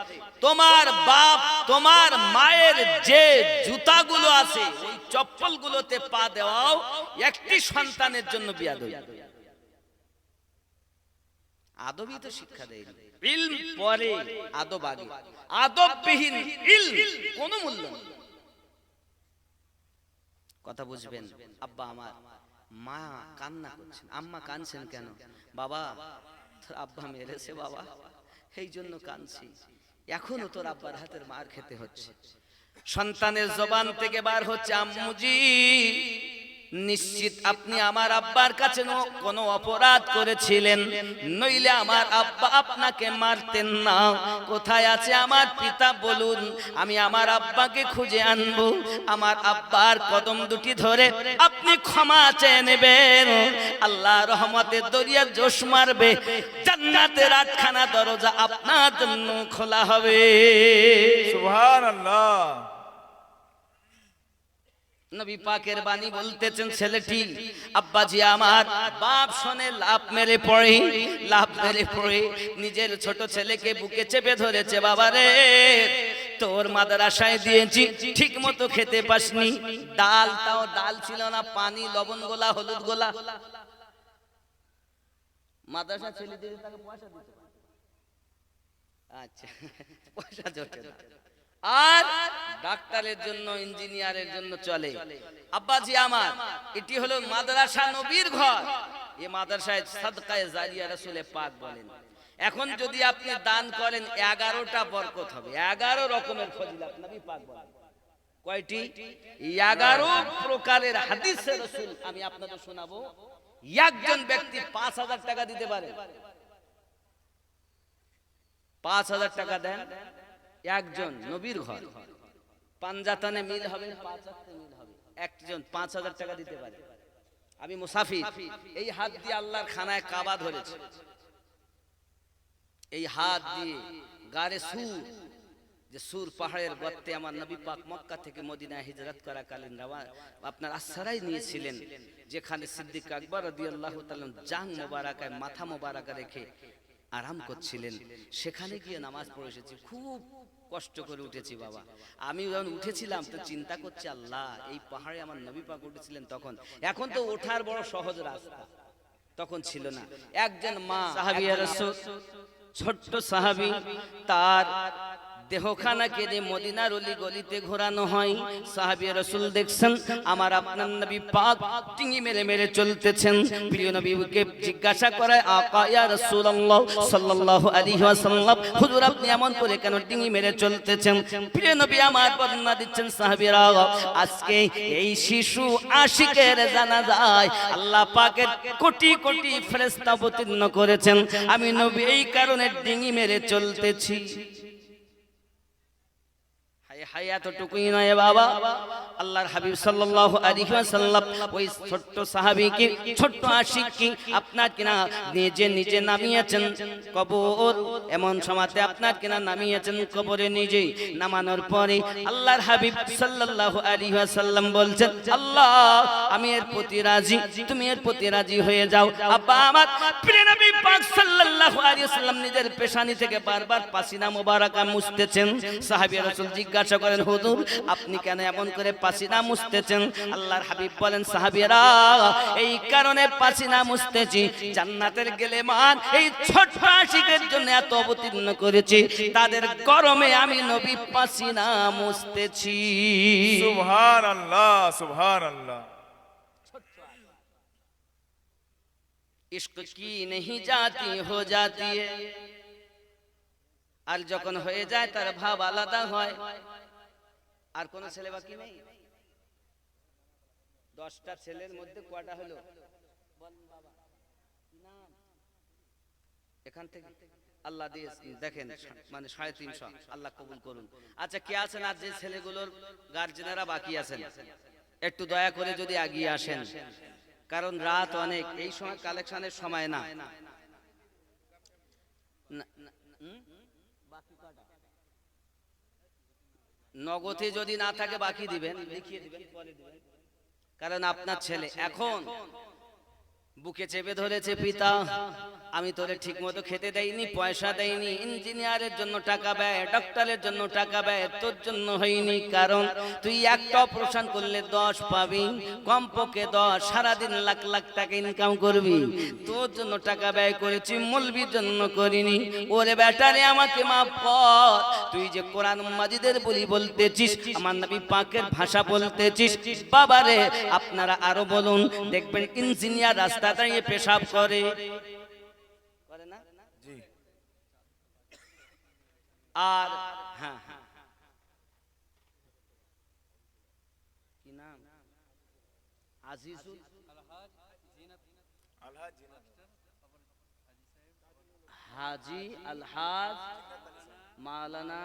তোমার বাপ তোমার মায়ের যে জুতাগুলো আছে, ওই চপ্পলগুলোতে পা দেওয়াও একটি সন্তানের জন্য বিয়াদবি। আদবই তো শিক্ষা দেয়, ইলম পরে আদব আগে। আদববিহীন ইলম কোনো মূল্য নেই। কথা বুঝবেন? আব্বা আমার, মা কান্না করছেন, আম্মা কাঁদছেন কেন? বাবা তোর আব্বা মেরেছে বাবা, এই জন্য কাঁদছি, এখনো তোর আব্বার হাতের মার খেতে হচ্ছে। সন্তানের জবান থেকে বার হচ্ছে, আম্মুজি নিশ্চিত আপনি আমার আব্বার কাছে কোনো অপরাধ করেছিলেন, নইলে আমার আব্বা আপনাকে মারতেন না। কোথায় আছে আমার পিতা বলুন, আমি আমার আব্বাকে খুঁজে আনবো। আমার আব্বার কদম দুটি ধরে আপনি ক্ষমা চেয়ে নেবেন, আল্লাহ রহমতের দরিয়া জোশ মারবে, জান্নাতের আটখানা দরজা আপনার জন্য খোলা হবে। সুবহানাল্লাহ। নবী পাকের বাণী বলতেছেন, ছেলেটি আব্বাজি আমার, বাপ শোনে লাভ মেরে পড়ে, লাভ মেরে পড়ে নিজের ছোট ছেলেকে বুকে চেপে ধরেছে। বাবা রে তোর মাদ্রাসায় দিয়েছি, ঠিক মতো খেতে পাসনি, ডাল তাও ডাল ছিল না, পানি লবণ গোলা হলুদ গোলা। মাদ্রাসা ছেলে দিলে তাকে পয়সা দিতে পারে, আচ্ছা পয়সা জোটে না। আর ডাক্তারের জন্য ইঞ্জিনিয়ারের জন্য চলে। আব্বাজি আমার, এটি হলো মাদ্রাসা নবীর ঘর। এই মাদ্রাসায় সাদকায়ে জারিয়া রাসূলে পাক বলেন, এখন যদি আপনি দান করেন 11টা বরকত হবে, 11 রকমের ফজিলত নবী পাক বলেন। কয়টি? 11 প্রকারের হাদিসে রাসূল আমি আপনাদের শোনাবো। একজন ব্যক্তি 5000 টাকা দিতে পারে, 5000 টাকা দেন, একজন নবীর ঘর, পাঞ্জাতানে মিল হবে, 5 ওয়াক্তে মিল হবে, একজন 5000 টাকা দিতে পারে। আমি মুসাফির, এই হাত দিয়ে আল্লাহর খানায় কাবা ধরেছি, এই হাত দিয়ে গারে সুর, যে সুর পাহাড়ের গর্তে আমার নবী পাক মক্কা থেকে মদিনায় হিজরত করা কালীন আপনার আশ্রয় নিয়েছিলেন, যেখানে সিদ্দিক আকবর রাদিয়াল্লাহু তাআলা জাং মোবারকায় মাথা মোবারকা রেখে আরাম করছিলেন, সেখানে গিয়ে নামাজ পড়ে এসেছি। খুব কষ্ট করে উঠেছি বাবা। আমি যখন উঠেছিলাম তো চিন্তা করছি, আল্লাহ এই পাহাড়ে আমার নবী পাক উঠেছিলেন তখন, এখন তো ওঠার বড় সহজ রাস্তা, তখন ছিল না। একজন মা সাহাবিয়া রাসূল, ছোট্ট সাহাবী, তার দেহখানাকে যে মদিনার অলি গলিতে ঘোরানো হয়, সাহাবী রাসূল দেখছেন আমার আপনার নবী পাক টিঙি মেরে মেরে চলতেছেন। প্রিয় নবীকে জিজ্ঞাসা করে, আকা ইয়া রাসূলুল্লাহ সাল্লাল্লাহু আলাইহি ওয়াসাল্লাম, হুজুর আপনি এমন করে কেন টিঙি মেরে চলতেছেন? প্রিয় নবী আমার বর্ণনা দিচ্ছেন, সাহাবীরা আজকে এই শিশু আশিকের জানাজায় আল্লাহ পাকের কোটি কোটি ফেরেশতা অবতীর্ণ করেছেন, আমি নবী এই কারণে টিঙি মেরে চলতেছি। হায় এতটুকুই নয় বাবা, আল্লাহর হাবিব সাল্লাল্লাহু আলাইহি ওয়াসাল্লাম ওই ছোট্ট সাহাবীকে, ছোট্ট আশিককে আপনার কিনা নিজে নিজে নামিয়েছেন কবর। এমন সময়তে আপনার কিনা নামিয়েছেন কবরে, নিজেই নামানোর পরে আল্লাহর হাবিব সাল্লাল্লাহু আলাইহি ওয়াসাল্লাম বলছেন, আল্লাহ আমি এর প্রতি রাজি, তুমি এর প্রতি রাজি হয়ে যাও। আব্বা আমার প্রিয় নবী পাক সাল্লাল্লাহু আলাইহি ওয়াসাল্লাম নিজের পেশানি থেকে বারবার পাসিনা মোবারকা মুছতেছেন। সাহাবী রাসূল জিজ্ঞাসা করেন, হুজুর আপনি কেন এমন করে পাসিনা মুছতেছেন? আল্লাহর হাবিব বলেন, সাহাবীরা এই কারণে পাসিনা মুছতেছি, জান্নাতের গেলেমান এই ছোট আশিকের জন্য এত অবতীর্ণ করেছি, তাদের গরমে আমি নবী পাসিনা মুছতেছি। সুবহানাল্লাহ, সুবহানাল্লাহ। इश्क की नहीं जाती हो जाती है, আর যখন হয়ে যায় তার ভাব আলাদা হয়। আর কোন ছেলে বাকি নেই? 10টা ছেলের মধ্যে কয়টা হলো? এখান থেকে আল্লাহ দিয়ে দেখেন মানে 350, আল্লাহ কবুল করুন। আচ্ছা কে আছেন আর যে ছেলেগুলোর গার্জেনেরা বাকি আছেন, একটু দয়া করে যদি এগিয়ে আসেন, কারণ রাত অনেক, এই সময় কালেকশনের সময় না। নগদে যদি না থাকে বাকি দিবেন, লিখিয়ে দিবেন, পরে দিবেন, কারণ আপনার ছেলে এখন বুকে চেপে ধরেছে, পিতা আমি তোরে ঠিক মতো খেতে দেইনি, পয়সা দেইনি, ইঞ্জিনিয়ারের জন্য টাকা ব্যয়, ডক্টরের জন্য টাকা ব্যয়, তোর জন্য হয়নি, কারণ তুই একটা অপারেশন করলে 10 পাবি, কমপক্ষে 10, সারাদিন লাখ লাখ টাকা ইনকাম করবি, তোর জন্য টাকা ব্যয় করেছি, মৌলবীর জন্য করিনি। ওরে বেটারে আমাকে মাফ কর, তুই যে কোরআন মাজিদের বলি বলতেছিস, আমার নবী পাকের ভাষা বলতেছিস, বাবারে আপনারা আরো বলুন, দেখবেন ইঞ্জিনিয়ার রাস্তা দাঁড়িয়ে পেশাব করে না? জি। আর হ্যাঁ কি নাম? আজিজুল হাজি আলহাজ মাওলানা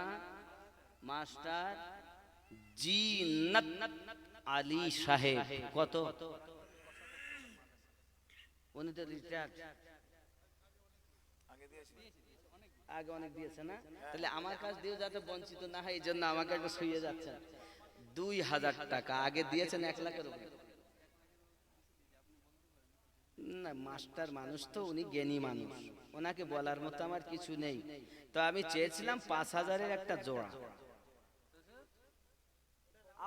মাস্টার জিন্নাত আলী সাহেব। কত? উনি তো রিটায়ার্ড, আগে অনেক দিয়েছে না? তাহলে আমার কাছ দিয়েও যাতে বঞ্চিত না হয়, এই জন্য আমাকে একটু শুয়ে যাচ্ছে। 2000 টাকা আগে দিয়েছেন, 1 লাখের উপরে না। মাস্টার মানুষ তো, উনি জ্ঞানী মানুষ, ওনাকে বলার মতো আমার কিছু নেই। তো আমি চেয়েছিলাম 5000-এর একটা জোড়া।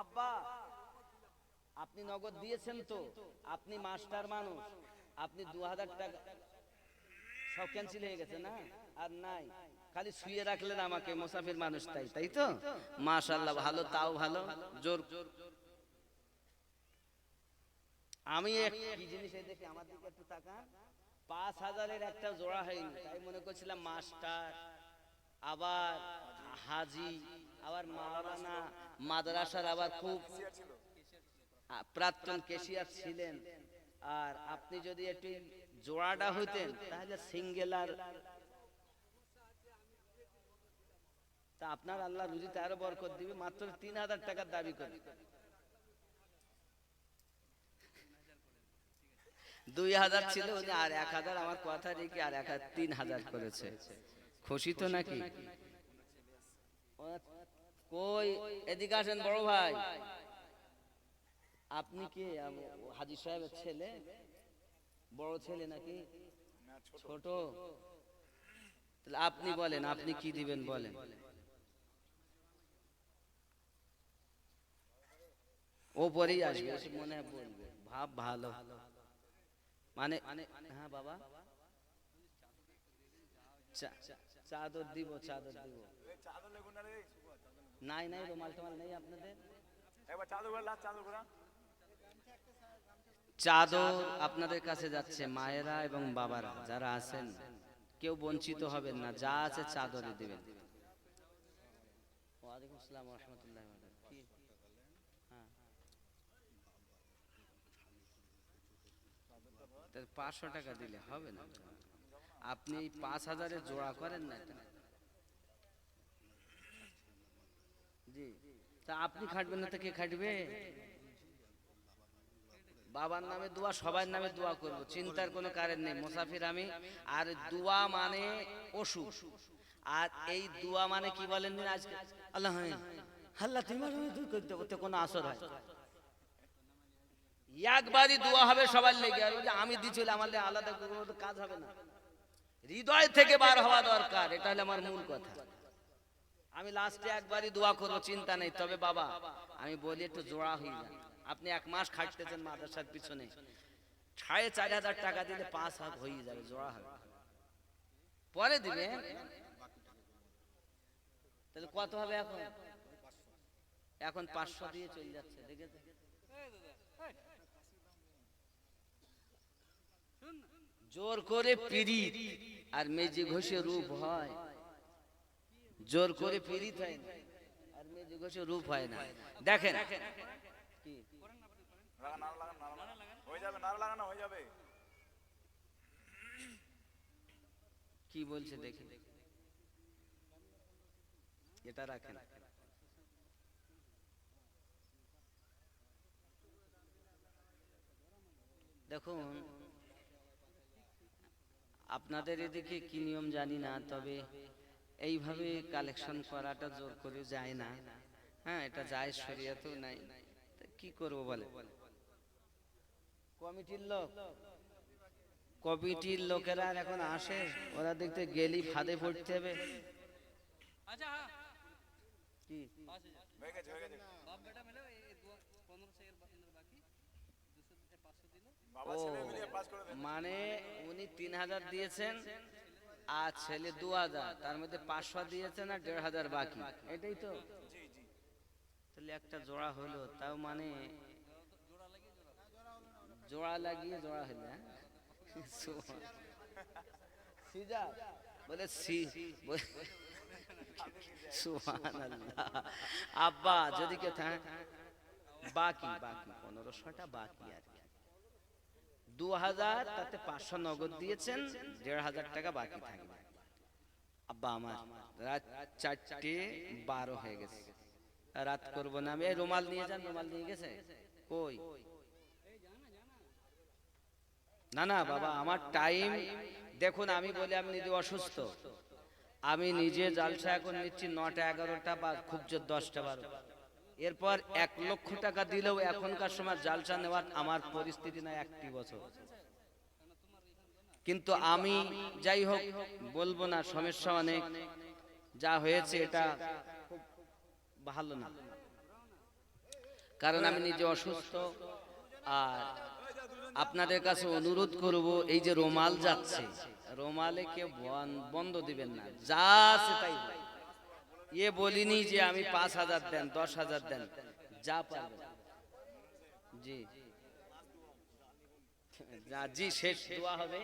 আব্বা আপনি নগদ দিয়েছেন তো, আপনি মাস্টার মানুষ, আপনি 2000 টাকা সব ক্যান্সেল হয়ে গেছে না? আর নাই, খালি শুয়ে রাখলেন আমাকে, মুসাফির মানুষ তাই, তাই তো মাশাআল্লাহ, ভালো, তাও ভালো। জোর আমি কি জিনিস এই দেখি, আমার দিকে একটু তাকান, 5000-এর একটা জোড়া হয়নি, তাই মনে করছিলাম মাস্টার, আবার হাজি, আবার মাওলানা, মাদ্রাসার আবার খুব প্রাক্তন কেশিয়ার ছিলেন। আর আপনি যদি একটু জোড়াটা হইতেন তাহলে সিঙ্গেল, আর তা আপনার আল্লাহ রুজিতে আরো বরকত দিবে। মাত্র 3000 টাকার দাবি করে 2000 ছিল উনি, আর 1000 আমার কথা রেখে আর 3000 করেছে। খুশি তো নাকি? কই এদিকে আসেন বড় ভাই, আপনি কি হাজী সাহেবের ছেলে? বড় ছেলে নাকি ছোট? তাহলে আপনি বলেন, আপনি কি দিবেন বলেন। ও পরেই আসবে, মনে হয় বলবে, ভাব ভালো মানে হ্যাঁ বাবা, চাদর দিব, চাদর দিব। নাই নাই, রুমাল টমাল নেই আপনাদের? চাদর আপনাদের কাছে যাচ্ছে, মায়েরা এবং বাবারা যারা আছেন কেউ বঞ্চিত হবেন না, যা আছে চাদরে দিবেন। ওয়ালাইকুম আসসালাম ওয়া রাহমাতুল্লাহি ওয়া বারাকাতুহু। হ্যাঁ, 500 টাকা দিলে হবে না? আপনি 5000-এ জোড়া করেন না এটা? জি, তা আপনি খাটবেন না তো কে খাটবে? বাবার নামে দোয়া, সবার নামে দোয়া করব, চিন্তার কোনো কারণ নেই। মুসাফির আমি। আর দোয়া মানে অসুখ, আর এই দোয়া মানে কি বলেন আজকে, আল্লাহ আল্লাহ তোমার করতে করতে কোনো আসর হয়? একবারই দোয়া হবে সবার লেগে, আর আমি দিছিলাম আমার আলাদা কোনো কাজ হবে না। হৃদয় থেকে বার হওয়া দরকার, এটা হলো আমার মূল কথা। আমি লাস্টে একবারই দোয়া করবো, চিন্তা নেই। তবে বাবা আমি বলি একটু জোড়া হয়ে যান। আপনি 1 মাস খাটতেছেন মাদ্রাসার পিছনে, 4500 টাকা দিলে 5 হাত হয়ে যাবে, জোড়া হবে। পরে দিবে, তাহলে কত হবে এখন? এখন 500 দিয়ে চলে যাচ্ছে, দেখেছেন? জোর করে পিরিত আর মেজি ঘষে রূপ হয়, জোর করে পিরিত হয় না, আর মেজি ঘষে রূপ হয় না। দেখেন কি কি বলছে দেখেন, এটা রাখেন। দেখুন আপনাদের এদিকে কি নিয়ম জানি না, তবে এইভাবে কালেকশন করাটা জোর করে যায় না। হ্যাঁ, এটা যায়, শরীয়তেও নাই। তা কি করব বলে? কমিটির লোকেরা আর এখন আসে? ওরা দেখতে গেলি ফাঁদে পড়তে হবে। কি ও, মানে উনি 3000 দিয়েছেন আর ছেলে 2000, তার মধ্যে 500 দিয়েছেন আর 1500 বাকি, এটাই তো? তাহলে একটা জোড়া হলো, তাও মানে জোড়া লাগিয়ে জোড়া হলো। বলে সুবহানাল্লাহ। আব্বা যদি কেউ বাকি বাকি 1500টা বাকি আর কি, 2000, তাতে 500 নগদ দিয়েছেন, 1500 টাকা বাকি থাকবে। আব্বা আমার রাত 4:12 হয়ে গেছে, রাত করব না আমি। এই রুমাল নিয়ে যান, রুমাল নিয়ে গেছে কই? না না বাবা, আমার টাইম দেখুন, আমি বলি আমি নিজে অসুস্থ, আমি নিজে জালসা এখন নিচ্ছি 9টা 11টা বা খুব জোর 10টা 12। এরপর 1 লক্ষ টাকা দিলেও এখনকার সময় জালসা নেওয়ার আমার পরিস্থিতি না 1টি বছর। কিন্তু আমি যাই হোক বলবো না, সমস্যা অনেক, যা হয়েছে এটা খুব ভালো না, কারণ আমি নিজে অসুস্থ। আর আপনাদের কাছে অনুরোধ করব, এই যে রুমাল যাচ্ছে, রুমালে কেউ বন্ধ দিবেন না, যা আছে তাই। এ বলিনি যে আমি 5000 দেন 10,000 দেন, যা পারবেন। জি জি, শেষ দোয়া হবে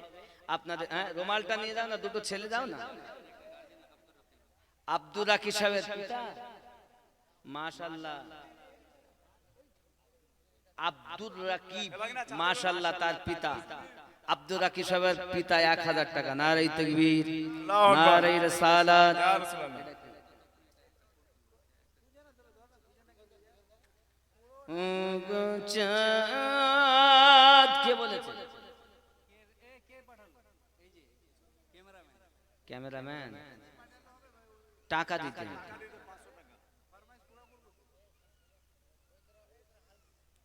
আপনাদের। হ্যাঁ, রুমালটা নিয়ে যাও না, দুটো ছেলে যাও না। আব্দুর রাকিব সাহেবের পিতা, মাশাআল্লাহ, আব্দুর রাকিব, মাশাআল্লাহ, তার পিতা আব্দুর রাকিব সাহেবের পিতা 1000 টাকা। নারে তাকবীর, নারে রিসালাত। কে বলেছে? ক্যামেরাম্যান টাকা দিতে।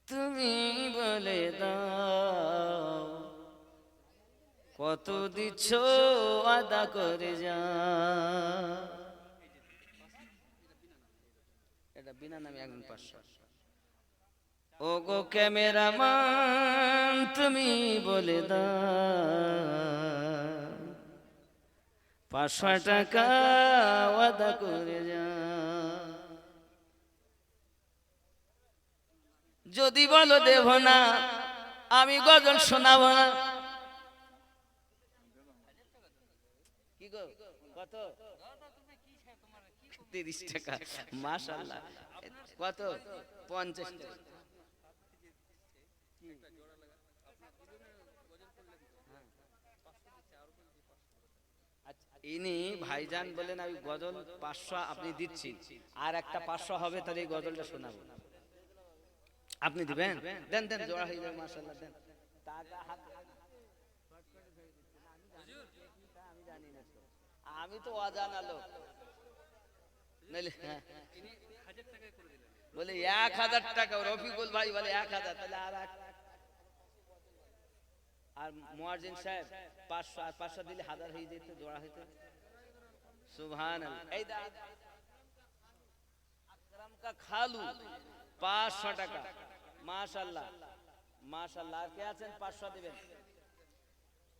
তুমি বলে দাও কত দিচ্ছ, আদা করে যা। এটা বিনা নামে একজন 500। ও গো ক্যামেরাম্যান তুমি বলে দাও 500 টাকা ওয়াদা করে যা যদি বলো দেব না আমি গজল শোনাবো না কি গো কত 30 টাকা মাশাআল্লাহ কত 50 টাকা ইনি ভাইজান বলেন আমি গজল 500 আপনি দিচ্ছি আর একটা 500 হবে তাহলে এই গজলটা শোনাবো আপনি দিবেন দেন দেন জোড়া হয়ে যাবে মাশাআল্লাহ দেন টাকা হাত আমি জানি না তো আমি তো অজানা লোক নইলে বলে 1000 টাকা রফিকুল ভাই বলে 1000 তাহলে আর মুয়াজ্জিন সাহেব 500 আর 500 দিলে 1000 হয়ে যেত জোড়া হইতো সুবহানাল্লাহ এই দা আকরাম কা খালু 500 টাকা মাশাআল্লাহ মাশাআল্লাহ আর কে আছেন 500 দিবেন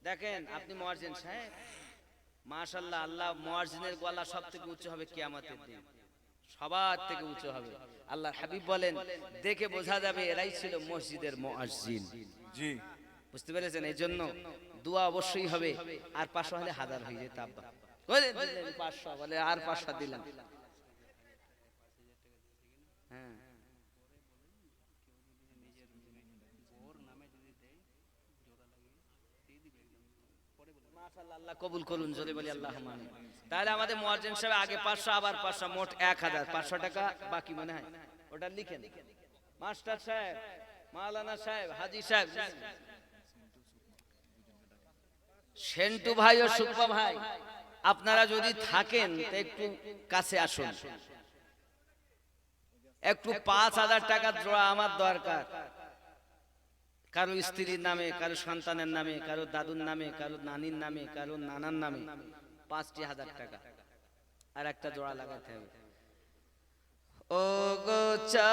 দেখেন আপনি মুয়াজ্জিন সাহেব মাশাআল্লাহ আল্লাহ মুয়াজ্জিনের গলা সবথেকে উঁচু হবে কিয়ামতের দিন সবার থেকে উঁচু হবে আল্লাহর হাবিব বলেন দেখে বোঝা যাবে এরাই ছিল মসজিদের মুয়াজ্জিন জি বুঝতে পেরেছেন এইজন্য দোয়া অবশ্যই হবে আর 500 হলে 1000 হয়ে যেত আব্বা কই দিলেন 500 বলে আর 500 দিলাম হ্যাঁ মাশাআল্লাহ আল্লাহ কবুল করুন জোরে বলি আল্লাহুম্মা আমিন তাহলে আমাদের মুয়াজ্জিন সাহেব আগে 500 আবার 500 মোট 1000 500 টাকা বাকি মনে হয় ওটা লিখেন মাস্টার সাহেব মাওলানা সাহেব হাজী সাহেব সেন্টু ভাই ও সুপ্পা ভাই আপনারা যদি থাকেন তো একটু কাছে আসুন একটু 5000 টাকা জোড়া আমার দরকার কারো স্ত্রীর নামে কারো সন্তানের নামে কারো দাদুর নামে কারো নানির নামে কারো নানার নামে 5000 টাকা আর একটা জোড়া লাগাতে হবে ও গো চা